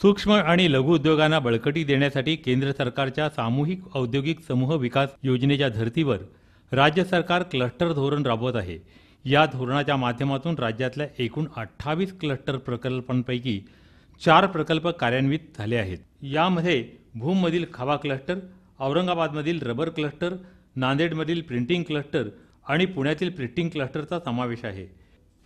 सूक्ष्म आणि लघु उद्योगांना बळकटी देण्यासाठी केंद्र सरकारच्या सामूहिक औद्योगिक समूह विकास योजनेच्या धर्तीवर राज्य सरकार क्लस्टर धोरण राबवत आहे। या धोरणाच्या माध्यमातून राज्यातल्या एकूण 28 क्लस्टर प्रकल्पांपैकी 4 प्रकल्प कार्यान्वित झाले आहेत। यामध्ये भूममधील खावा cluster, औरंगाबादमधील rubber cluster, नांदेडमधील printing cluster आणि पुण्यातील प्रिंटिंग क्लस्टरचा समावेश आहे।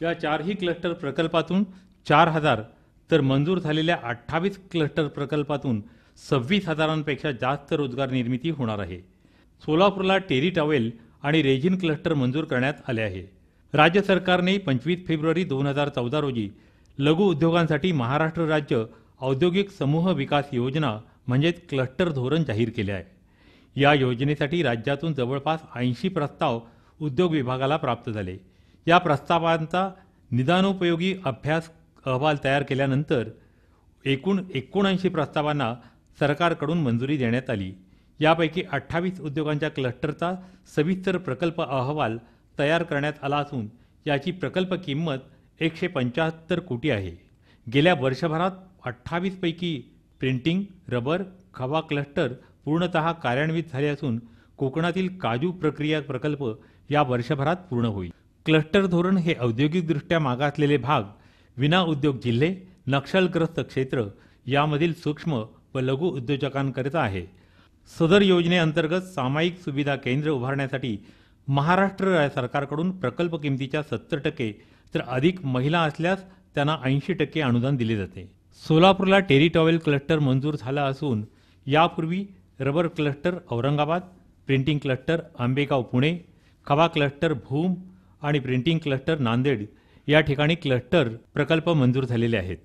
या चारही क्लस्टर प्रकल्पातून 4000 तर मंजूर झालेल्या 28 क्लस्टर प्रकल्पातून 26,000पेक्षा जास्त रोजगार निर्मिती होणार आहे। सोलापूरला टेरी टॉवेल आणि रेजिन क्लस्टर मंजूर करण्यात आले आहे। राज्य सरकारने 25 फेब्रुवारी 2014 रोजी लघु उद्योगांसाठी महाराष्ट्र राज्य औद्योगिक समूह विकास योजना म्हणजेच क्लस्टर धोरण जाहीर केले आहे। या योजनेसाठी राज्यातून जवळपास 80 प्रस्ताव उद्योग विभागाला प्राप्त झाले। या प्रस्तावांचा निदानोपयोगी अभ्यास अहवाल तयार केल्यानंतर एकूण 79 प्रस्तावांना सरकारकडून मंजुरी देण्यात आली। यापैकी 28 उद्योगांच्या क्लस्टरचा सविस्तर प्रकल्प अहवाल तयार करण्यात आला असून याची प्रकल्प किंमत 175 कोटी आहे। गेल्या वर्षभरात 28 पैकी प्रिंटिंग, रबर, खवा क्लस्टर पूर्णतः कार्यान्वित झाले असून कोकणातील काजू प्रक्रिया प्रकल्प या वर्षभरात पूर्ण होईल। क्लस्टर धोरण हे औद्योगिकदृष्ट्या मागासलेले भाग, विना उद्योग जिल्हे, नक्षलग्रस्त क्षेत्र यामधील सूक्ष्म व लघु उद्योजकांकरिता आहे। सदर योजनेअंतर्गत सामायिक सुविधा केंद्र उभारण्यासाठी महाराष्ट्र सरकारकडून प्रकल्प किमतीच्या 70% तर अधिक महिला असल्यास त्यांना 80% अनुदान दिले जाते। सोलापूरला टेरी टॉवेल क्लस्टर मंजूर झाला असून यापूर्वी rubber cluster Aurangabad, printing cluster Ambegaon Pune, खवा क्लस्टर भूम आणि प्रिंटिंग क्लस्टर नांदेड या ठिकाणी क्लस्टर प्रकल्प मंजूर झालेले आहेत।